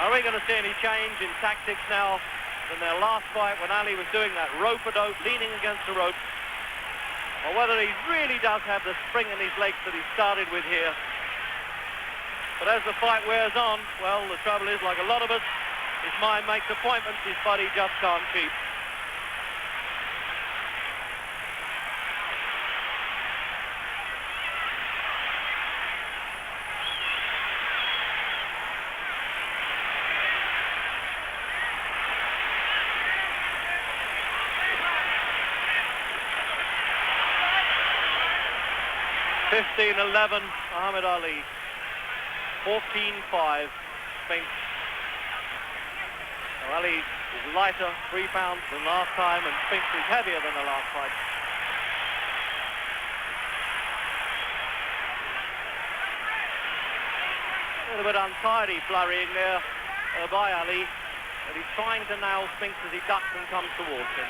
Are we going to see any change in tactics now than their last fight when Ali was doing that rope-a-dope, leaning against the rope? Or whether he really does have the spring in his legs that he started with here. But as the fight wears on, well, the trouble is, like a lot of us, his mind makes appointments, his body just can't keep. (15-11) Muhammad Ali. 14-5 Spinks. So Ali is lighter, 3 pounds than last time, and Spinks is heavier than the last fight. A little bit untidy flurrying there by Ali, but he's trying to nail Spinks as he ducks and comes towards him.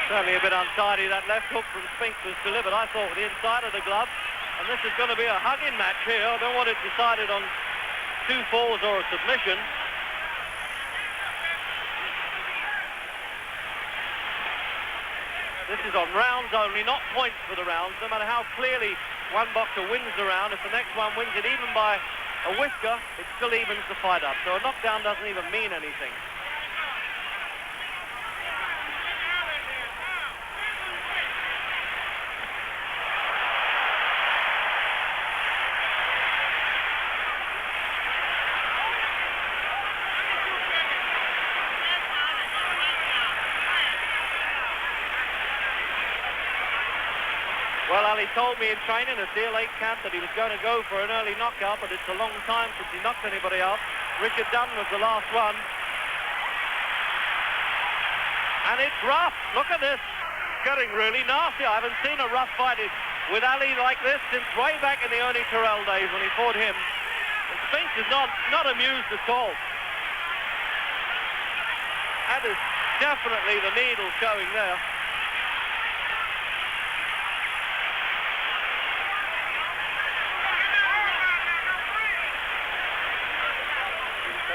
Certainly a bit untidy. That left hook from Spinks was delivered, I thought, with the inside of the glove. And this is going to be a hugging match here. I don't want it decided on 2 falls or a submission. This is on rounds only, not points for the rounds. No matter how clearly one boxer wins the round, if the next one wins it even by a whisker, it still evens the fight up. So a knockdown doesn't even mean anything. Well, Ali told me in training at Deal 8 camp that he was going to go for an early knockout, but it's a long time since he knocked anybody out. Richard Dunn was the last one. And it's rough. Look at this. Getting really nasty. I haven't seen a rough fight with Ali like this since way back in the Ernie Terrell days when he fought him. And Spinks is not amused at all. That is definitely the needle showing there.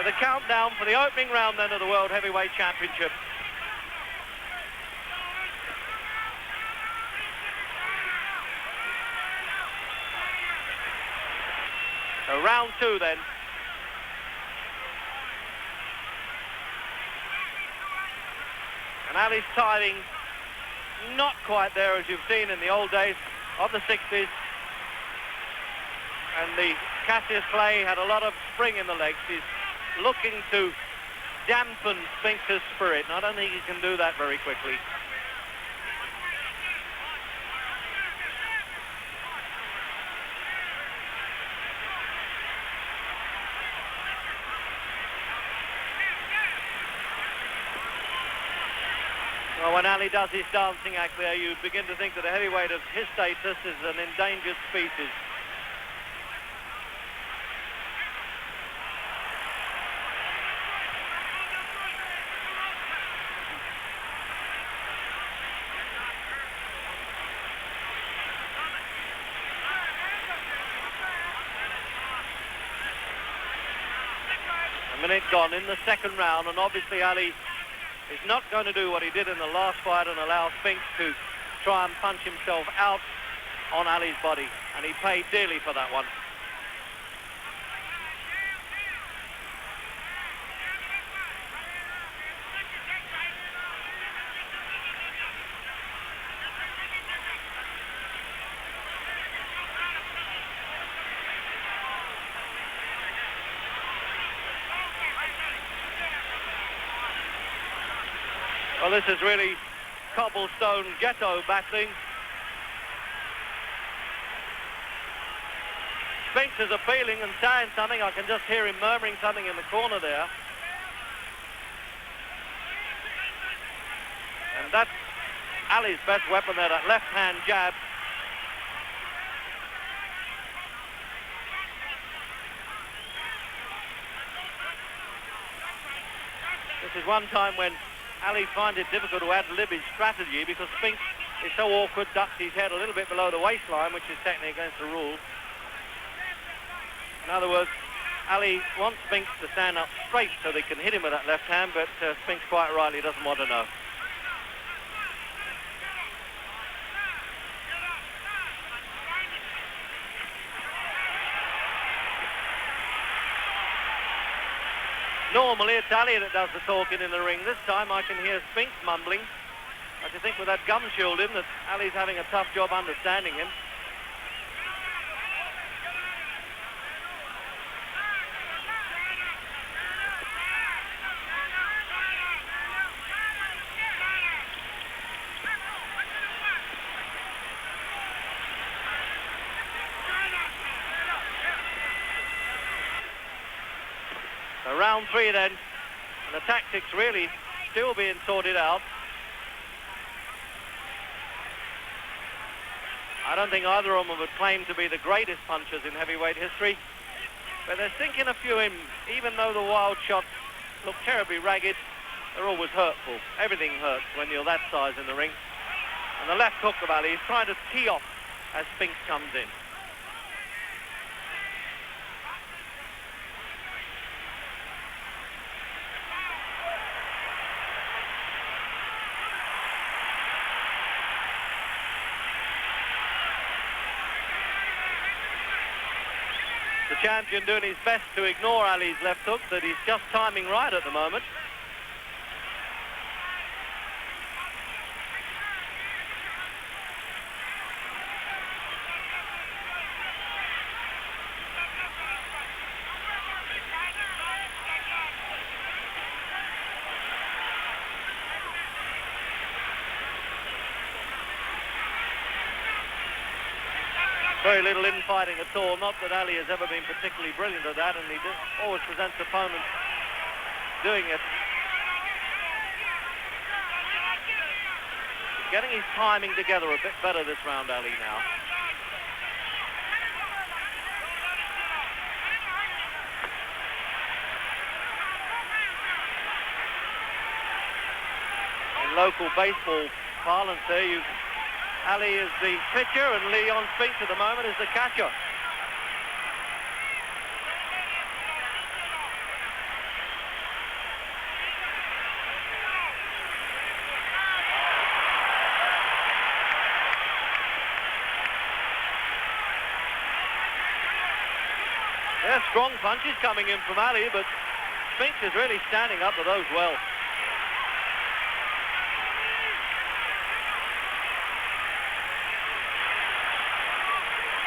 The countdown for the opening round then of the World Heavyweight Championship. So round 2 then. And Ali's timing not quite there as you've seen in the old days of the 60s. And the Cassius Clay had a lot of spring in the legs. He's looking to dampen Spinks' spirit, and I don't think he can do that very quickly. Well, when Ali does his dancing act there, you begin to think that a heavyweight of his status is an endangered species. Minute gone in the second round, and obviously Ali is not going to do what he did in the last fight and allow Spinks to try and punch himself out on Ali's body, and he paid dearly for that one. Well, this is really cobblestone ghetto battling. Spinks is appealing and saying something. I can just hear him murmuring something in the corner there. And that's Ali's best weapon there, that left-hand jab. This is one time when Ali finds it difficult to ad-lib his strategy because Spinks is so awkward, ducks his head a little bit below the waistline, which is technically against the rules. In other words, Ali wants Spinks to stand up straight so they can hit him with that left hand, but Spinks quite rightly doesn't want to know. Normally it's Ali that does the talking in the ring. This time I can hear Spinks mumbling. I think with that gum shield in that Ali's having a tough job understanding him. So round 3 then, and the tactics really still being sorted out. I don't think either of them would claim to be the greatest punchers in heavyweight history, but they're sinking a few in. Even though the wild shots look terribly ragged, they're always hurtful. Everything hurts when you're that size in the ring. And the left hook of Ali is trying to tee off as Spinks comes in. The champion doing his best to ignore Ali's left hook, that he's just timing right at the moment. Very little infighting at all. Not that Ali has ever been particularly brilliant at that, and he always presents opponents doing it. He's getting his timing together a bit better this round, Ali, now. In local baseball parlance there, Ali is the pitcher and Leon Spinks at the moment is the catcher. Yeah, strong punches coming in from Ali, but Spinks is really standing up to those well.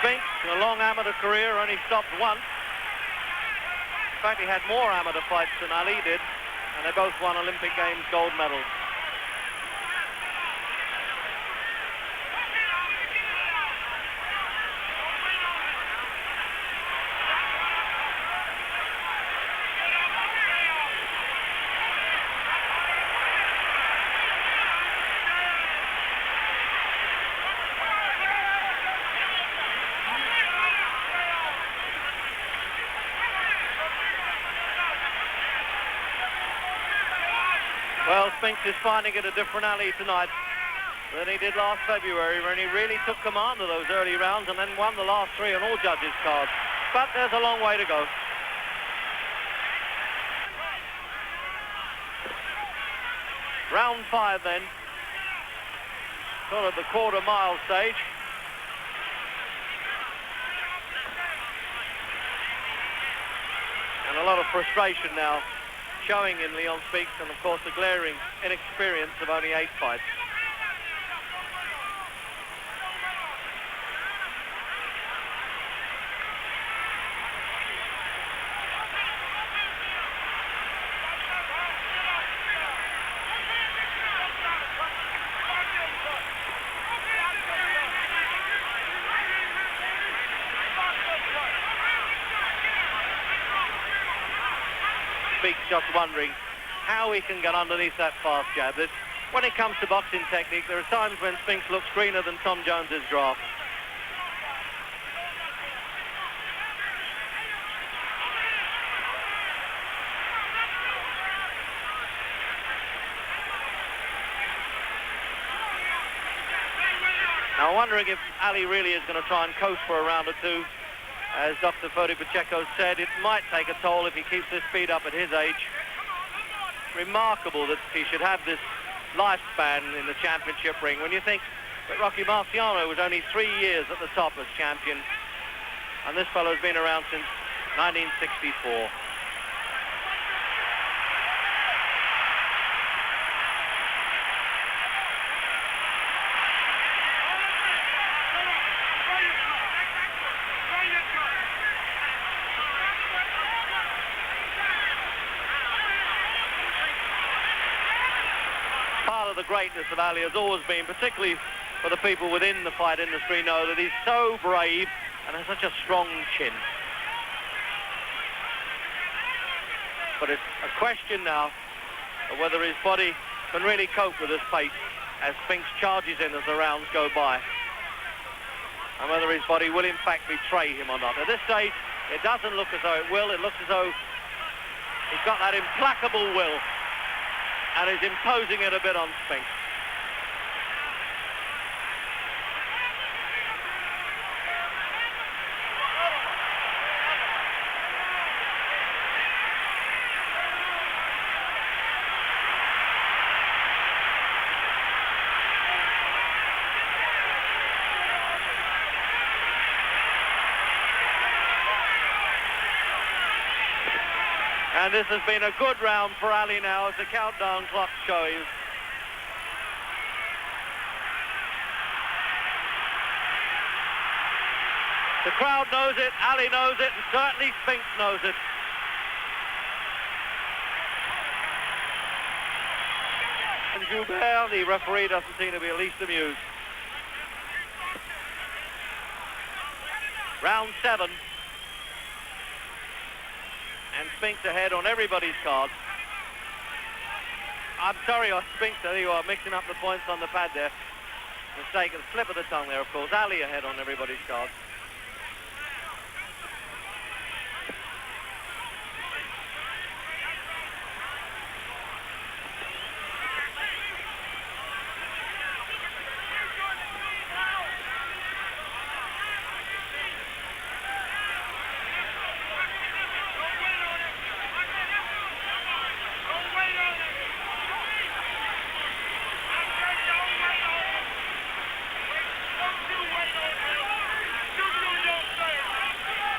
Spinks, a long amateur career, only stopped once. In fact, he had more amateur fights than Ali did, and they both won Olympic Games gold medals. Well, Spinks is finding it a different Ali tonight than he did last February, when he really took command of those early rounds and then won the last 3 on all judges' cards. But there's a long way to go. Round 5 then, sort of the quarter-mile stage. And a lot of frustration now showing in Leon Spinks, and of course the glaring inexperience of only 8 fights. Spinks just wondering how he can get underneath that fast jab. When it comes to boxing technique, there are times when Spinks looks greener than Tom Jones's grass. Now, I'm wondering if Ali really is going to try and coast for a round or two. As Dr. Fodi Pacheco said, it might take a toll if he keeps this speed up at his age. Remarkable that he should have this lifespan in the championship ring when you think that Rocky Marciano was only 3 years at the top as champion, and this fellow's been around since 1964. Part of the greatness of Ali has always been, particularly for the people within the fight industry, know that he's so brave and has such a strong chin. But it's a question now of whether his body can really cope with this pace as Spinks charges in as the rounds go by, and whether his body will in fact betray him or not. At this stage, it doesn't look as though it will. It looks as though he's got that implacable will and is imposing it a bit on Spinks. And this has been a good round for Ali now as the countdown clock shows. The crowd knows it, Ali knows it, and certainly Spinks knows it. And Joubert, the referee, doesn't seem to be at least amused. Round 7. And Spinks ahead on everybody's card. I'm sorry, Spinks, there you are, mixing up the points on the pad there. Mistake, a slip of the tongue there, of course. Ali ahead on everybody's card.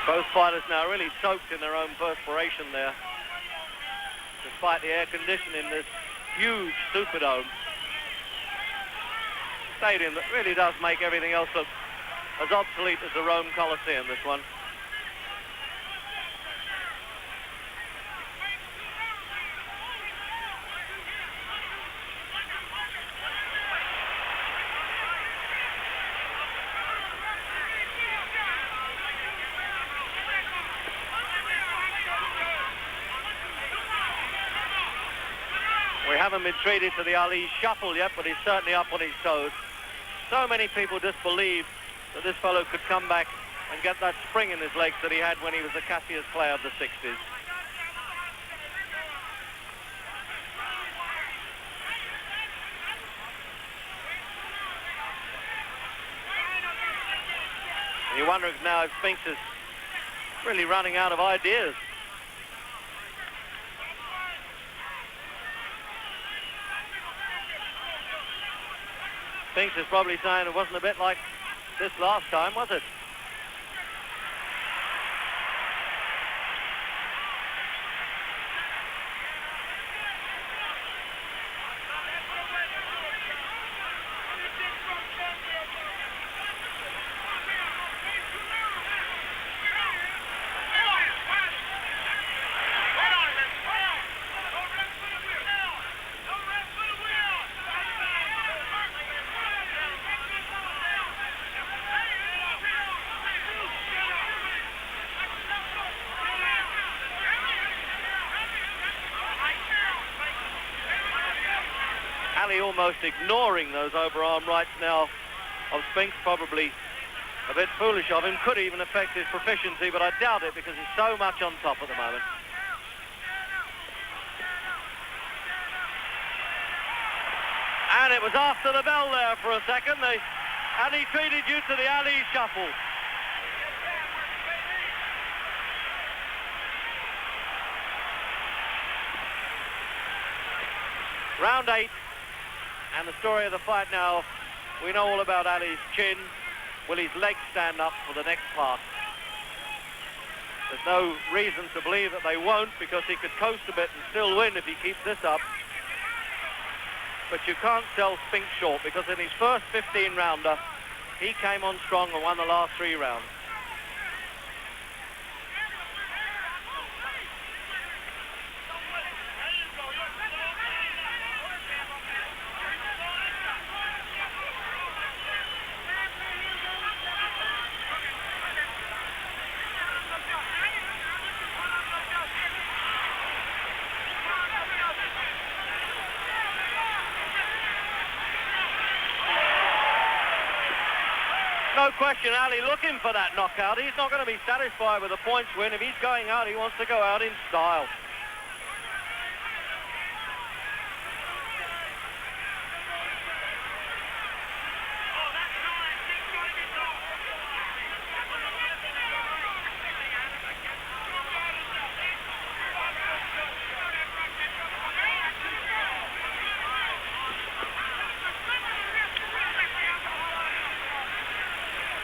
Both fighters now really soaked in their own perspiration there, despite the air conditioning in this huge Superdome stadium that really does make everything else look as obsolete as the Rome Coliseum, this one. We haven't been treated to the Ali shuffle yet, but he's certainly up on his toes. So many people disbelieve that this fellow could come back and get that spring in his legs that he had when he was the Cassius Clay of the 60s. And you wonder now if Spinks is really running out of ideas. Spinks is probably saying it wasn't a bit like this last time, was it? Ali almost ignoring those overarm rights now of Spinks, probably a bit foolish of him, could even affect his proficiency, but I doubt it because he's so much on top at the moment. And it was after the bell there for a second. The And he treated you to the Ali shuffle. Round 8, and the story of the fight now, we know all about Ali's chin. Will his legs stand up for the next part? There's no reason to believe that they won't, because he could coast a bit and still win if he keeps this up. But you can't sell Spinks short, because in his first 15-rounder, he came on strong and won the last 3 rounds. No question, Ali looking for that knockout. He's not going to be satisfied with a points win. If he's going out, he wants to go out in style.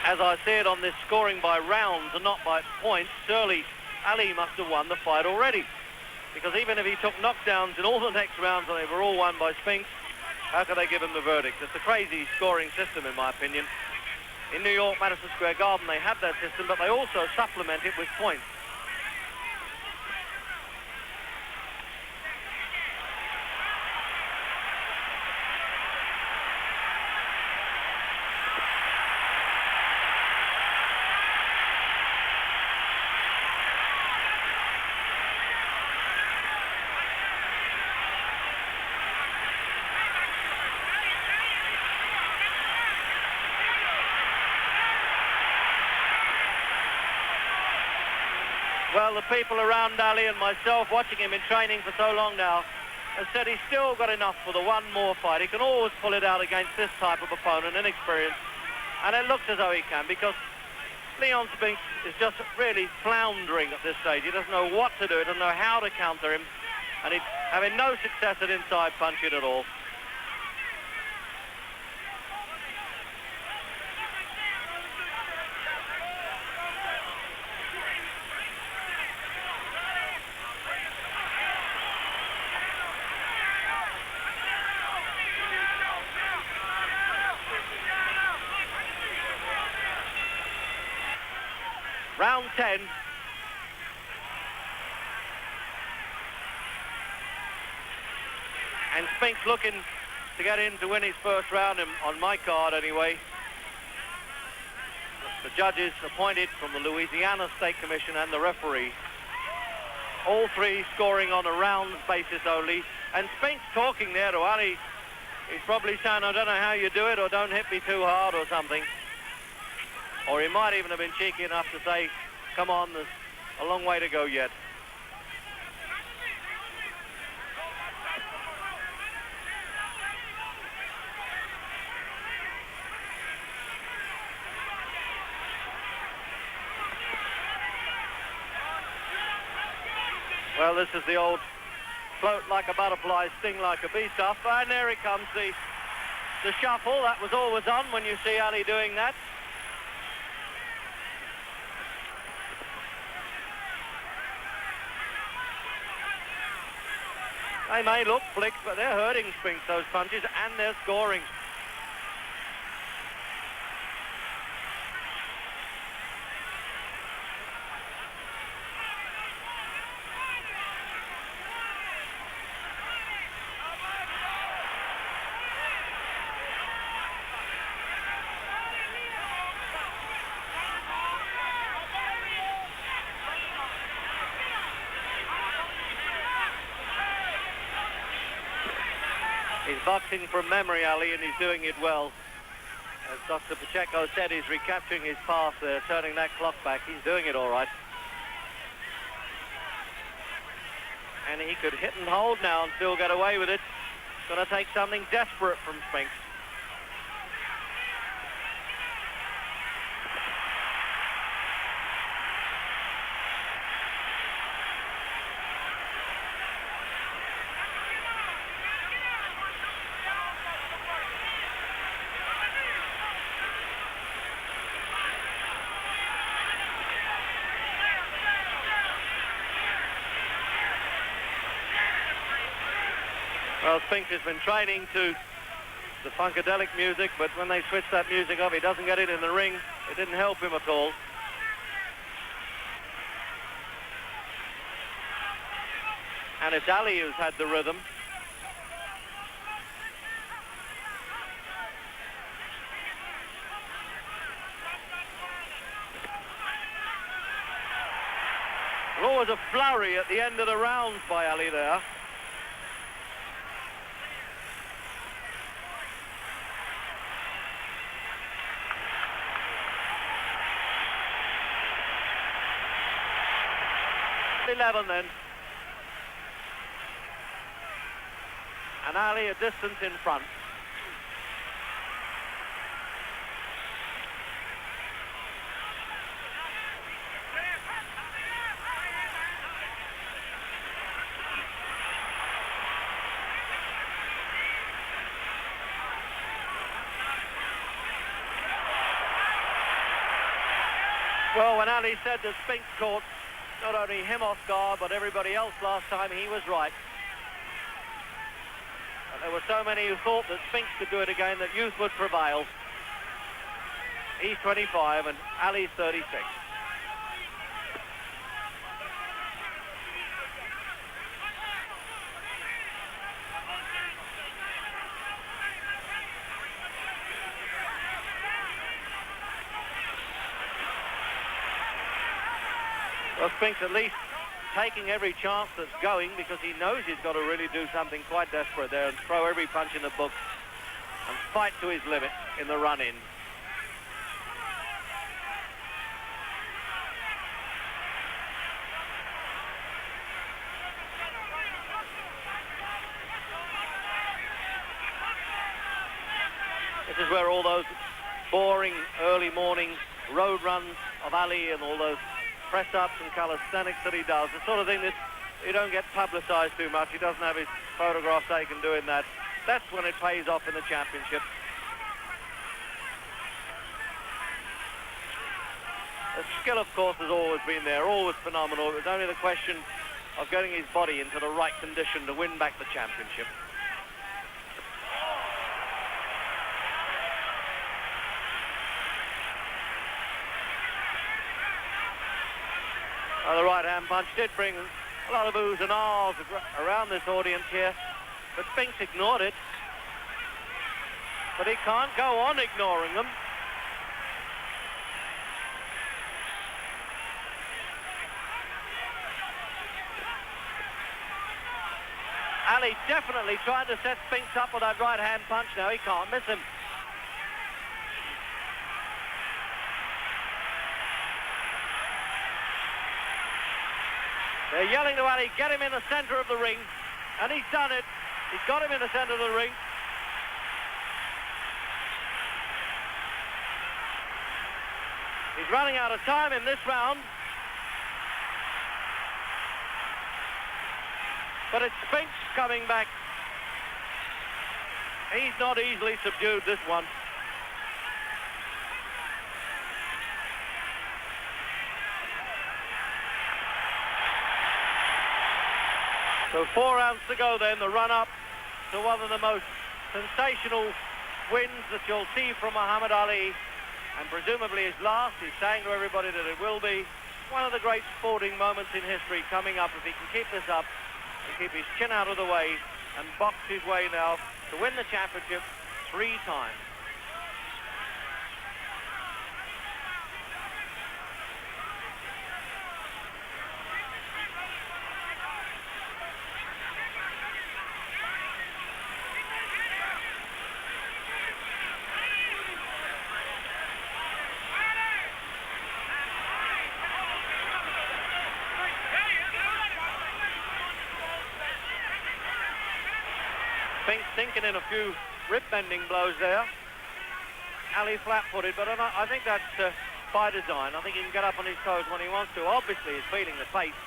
As I said, on this scoring by rounds and not by points, surely Ali must have won the fight already. Because even if he took knockdowns in all the next rounds and they were all won by Spinks, how could they give him the verdict? It's a crazy scoring system, in my opinion. In New York, Madison Square Garden, they have that system, but they also supplement it with points. Well, the people around Ali and myself watching him in training for so long now have said he's still got enough for the one more fight. He can always pull it out against this type of opponent, inexperienced. And it looks as though he can, because Leon Spinks is just really floundering at this stage. He doesn't know what to do, he doesn't know how to counter him, and he's having no success at inside punching at all. Round 10. And Spinks looking to get in to win his first round, on my card anyway. The judges appointed from the Louisiana State Commission and the referee. All 3 scoring on a rounds basis only. And Spinks talking there to Ali. He's probably saying, I don't know how you do it, or don't hit me too hard or something. Or he might even have been cheeky enough to say, come on, there's a long way to go yet. Well, this is the old float like a butterfly, sting like a bee stuff. And there it comes, the shuffle. That was always on when you see Ali doing that. They may look flicks, but they're hurting Spinks, those punches, and they're scoring. He's boxing from memory, Ali, and he's doing it well. As Dr. Pacheco said, he's recapturing his past there, turning that clock back. He's doing it all right. And he could hit and hold now and still get away with it. It's going to take something desperate from Spinks. Well, Spinks has been training to the funkadelic music, but when they switch that music off, he doesn't get it in the ring. It didn't help him at all. And it's Ali who's had the rhythm. There was a flurry at the end of the rounds by Ali there. .11 then. And Ali a distance in front. Well, when Ali said that Spinks caught not only him off guard, but everybody else last time, he was right. And there were so many who thought that Spinks could do it again, that youth would prevail. He's 25 and Ali's 36. Well, Spinks at least taking every chance that's going, because he knows he's got to really do something quite desperate there and throw every punch in the book and fight to his limit in the run-in. This is where all those boring early morning road runs of Ali and all those press-ups and calisthenics that he does, the sort of thing that you don't get publicised too much. He doesn't have his photograph taken doing that. That's when it pays off in the championship. The skill, of course, has always been there, always phenomenal. It was only the question of getting his body into the right condition to win back the championship. The right-hand punch did bring a lot of oohs and ahs around this audience here, but Spinks ignored it. But he can't go on ignoring them. Ali definitely trying to set Spinks up with that right-hand punch now. He can't miss him. They're yelling to Ali, get him in the centre of the ring. And he's done it. He's got him in the centre of the ring. He's running out of time in this round. But it's Spinks coming back. He's not easily subdued, this one. So 4 rounds to go then, the run-up to one of the most sensational wins that you'll see from Muhammad Ali, and presumably his last. He's saying to everybody that it will be one of the great sporting moments in history coming up if he can keep this up and keep his chin out of the way and box his way now to win the championship 3 times. Spinks sinking in a few rib-bending blows there. Ali flat-footed, but I think that's by design. I think he can get up on his toes when he wants to. Obviously, he's feeling the pace.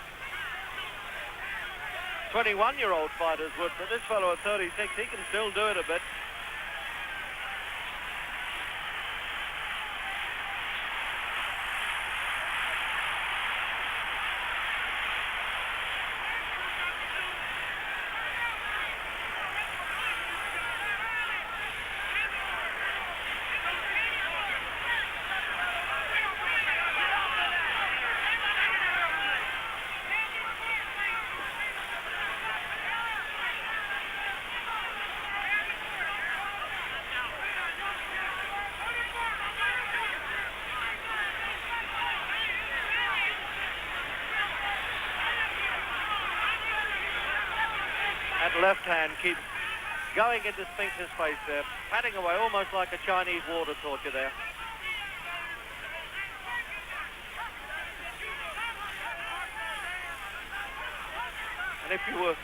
21-year-old fighters would, but this fellow at 36, he can still do it a bit. That left hand keeps going into Spinks' face there, patting away almost like a Chinese water torture there. And if you were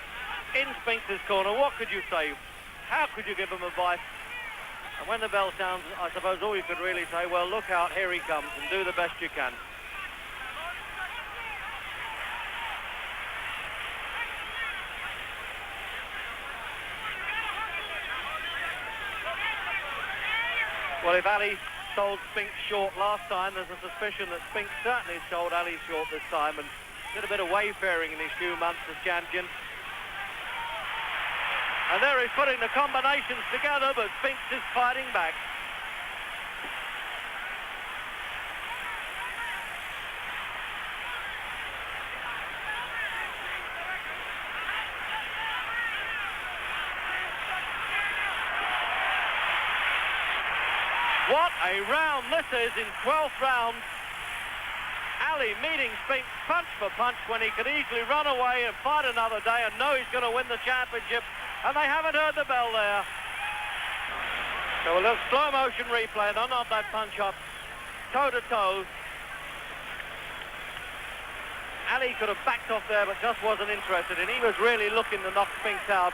in Spinks' corner, what could you say? How could you give him advice? And when the bell sounds, I suppose all you could really say, well, look out, here he comes, and do the best you can. Well, if Ali sold Spinks short last time, there's a suspicion that Spinks certainly sold Ali short this time and did a bit of wayfaring in his few months as champion. And there he's putting the combinations together, but Spinks is fighting back. What a round this is in 12th round. Ali meeting Spinks punch for punch when he could easily run away and fight another day and know he's going to win the championship. And they haven't heard the bell there. So a little slow motion replay, and not that punch up toe to toe. Ali could have backed off there but just wasn't interested, and he was really looking to knock Spinks out.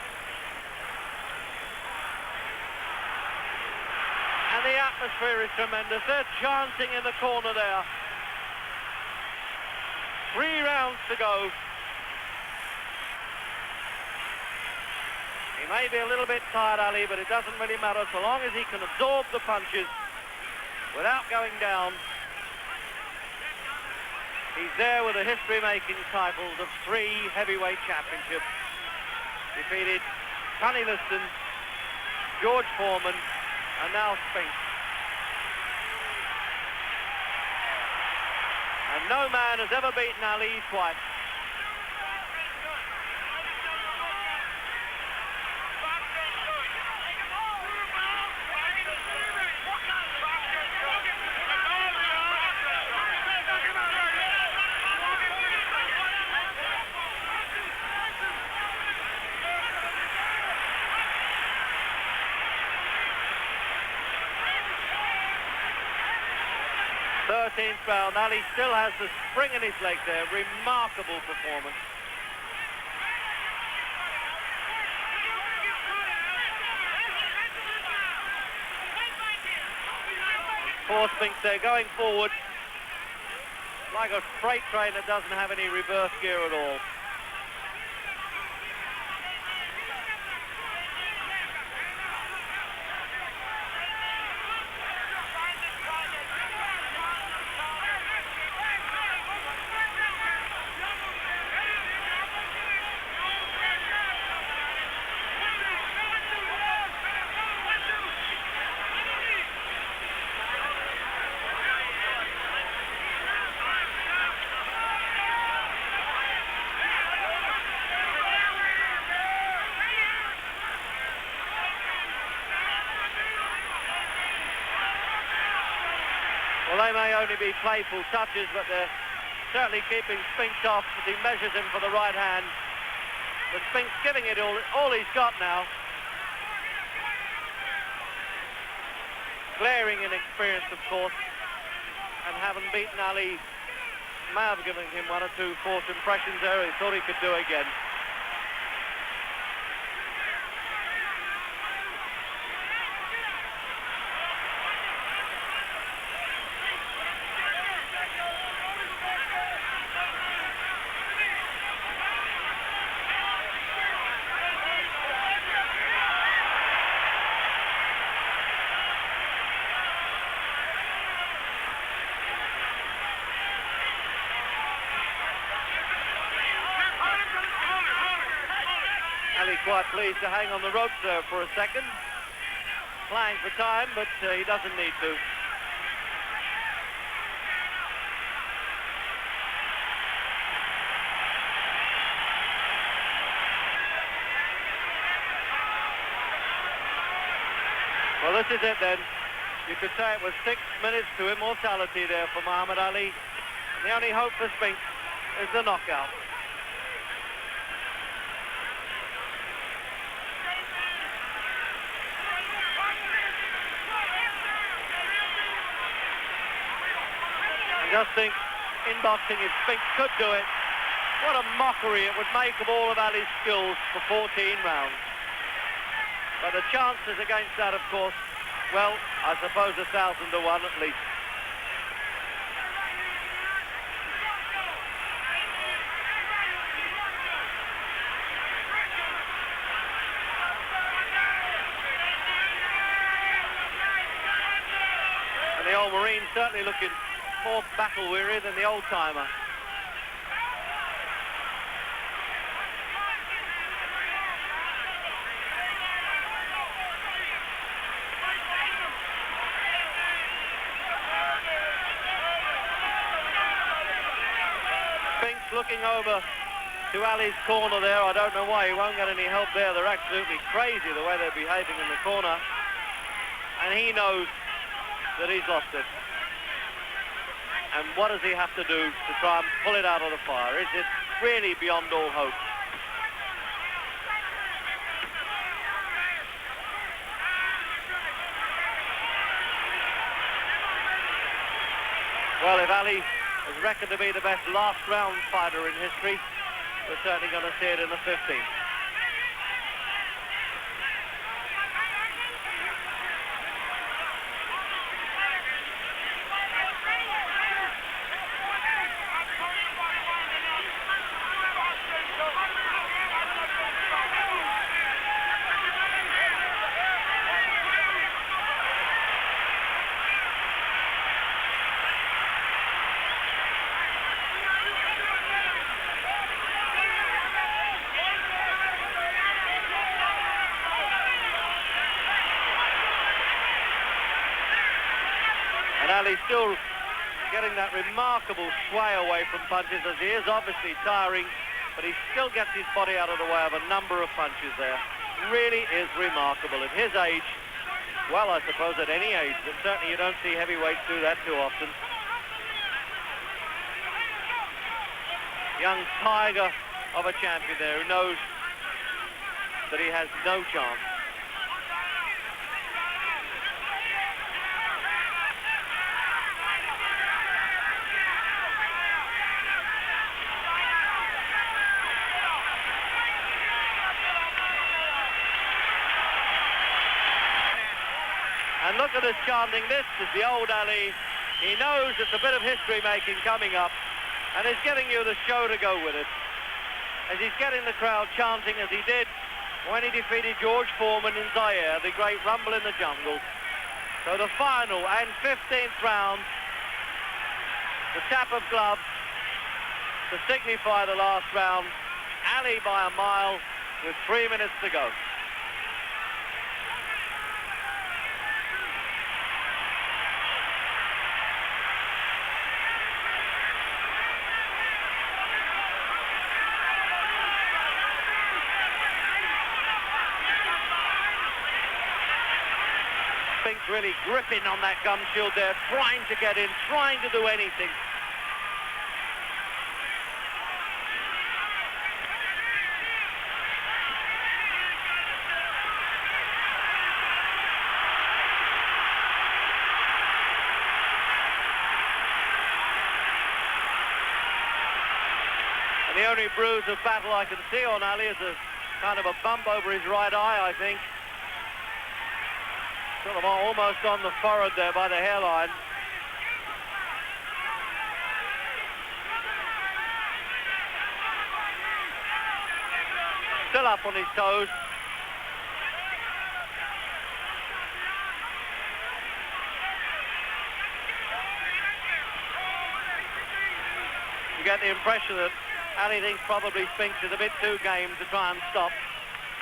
And the atmosphere is tremendous. They're chanting in the corner there. 3 rounds to go. He may be a little bit tired, Ali, but it doesn't really matter so long as he can absorb the punches without going down. He's there with the history-making titles of 3 heavyweight championships. Defeated Connie Liston, George Foreman, and now Spinks. And no man has ever beaten Ali twice. Round. Ali still has the spring in his leg there. Remarkable performance. Poor Spinks there going forward like a freight train that doesn't have any reverse gear at all. Well, they may only be playful touches, but they're certainly keeping Spinks off as he measures him for the right hand. But Spinks giving it all he's got now. Glaring inexperience, of course, and having beaten Ali, may have given him 1 or 2 false impressions there. He thought he could do again. Quite pleased to hang on the ropes there for a second. Flying for time, but he doesn't need to. Well, this is it then. You could say it was 6 minutes to immortality there for Muhammad Ali. And the only hope for Spinks is the knockout. just think, in boxing, if Spinks could do it, what a mockery it would make of all of Ali's skills for 14 rounds. But the chances against that, of course, well, I suppose 1,000 to 1 at least. And the old Marine certainly looking more battle-weary than the old-timer. Spinks looking over to Ali's corner there. I don't know why he won't get any help there. They're absolutely crazy the way they're behaving in the corner. And he knows that he's lost it. And what does he have to do to try and pull it out of the fire? Is it really beyond all hope? Well, if Ali is reckoned to be the best last round fighter in history, we're certainly going to see it in the 15th. Ali's still getting that remarkable sway away from punches, as he is obviously tiring, but he still gets his body out of the way of a number of punches there. Really is remarkable at his age. Well, I suppose at any age, but certainly you don't see heavyweights do that too often. Young tiger of a champion there who knows that he has no chance. And look at us chanting, this is the old Ali. He knows it's a bit of history-making coming up, and is giving you the show to go with it. As he's getting the crowd chanting as he did when he defeated George Foreman in Zaire, the great Rumble in the Jungle. So the final and 15th round, the tap of gloves to signify the last round. Ali by a mile with 3 minutes to go. Spinks really gripping on that gum shield there, trying to get in, trying to do anything. And the only bruise of battle I can see on Ali is a kind of a bump over his right eye, I think. Sort of almost on the forehead there by the hairline. Still up on his toes. You get the impression that Ali thinks probably Spinks is a bit too game to try and stop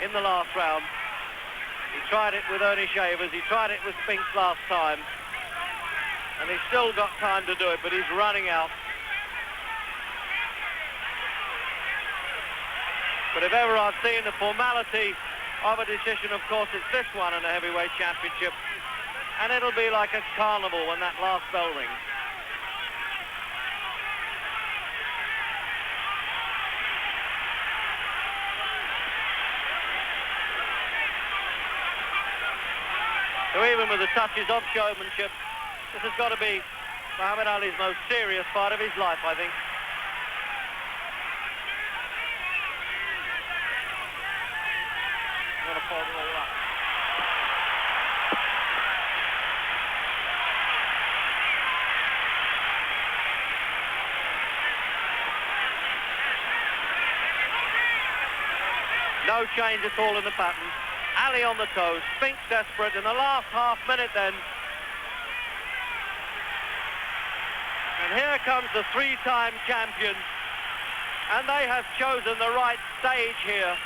in the last round. He tried it with Ernie Shavers, he tried it with Spinks last time, and he's still got time to do it, but he's running out. But if ever I've seen the formality of a decision, of course it's this one in the heavyweight championship, and it'll be like a carnival when that last bell rings. So even with the touches of showmanship, this has got to be Muhammad Ali's most serious fight of his life, I think. I'm going to fold it all up. No change at all in the pattern. Ali on the toes, Spinks desperate in the last half minute then. And here comes the three-time champion. And they have chosen the right stage here.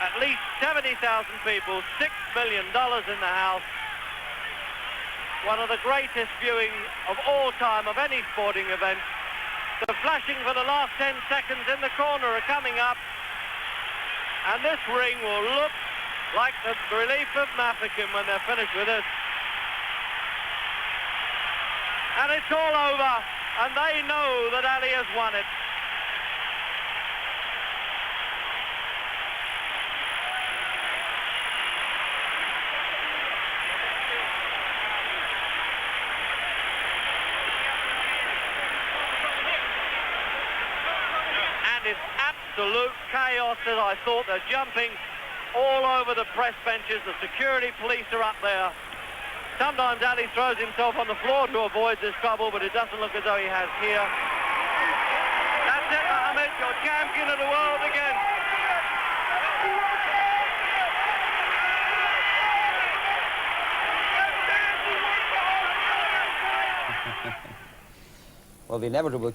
At least 70,000 people, $6 million in the house. One of the greatest viewing of all time of any sporting event. The flashing for the last 10 seconds in the corner are coming up. And this ring will look like the relief of Mafeking when they're finished with it. And it's all over, and they know that Ali has won it. And it's absolute chaos, as I thought. They're jumping all over the press benches. The security police are up there. Sometimes Ali throws himself on the floor to avoid this trouble, but it doesn't look as though he has here. That's it, Mohammed, you're champion of the world again. Well, the inevitable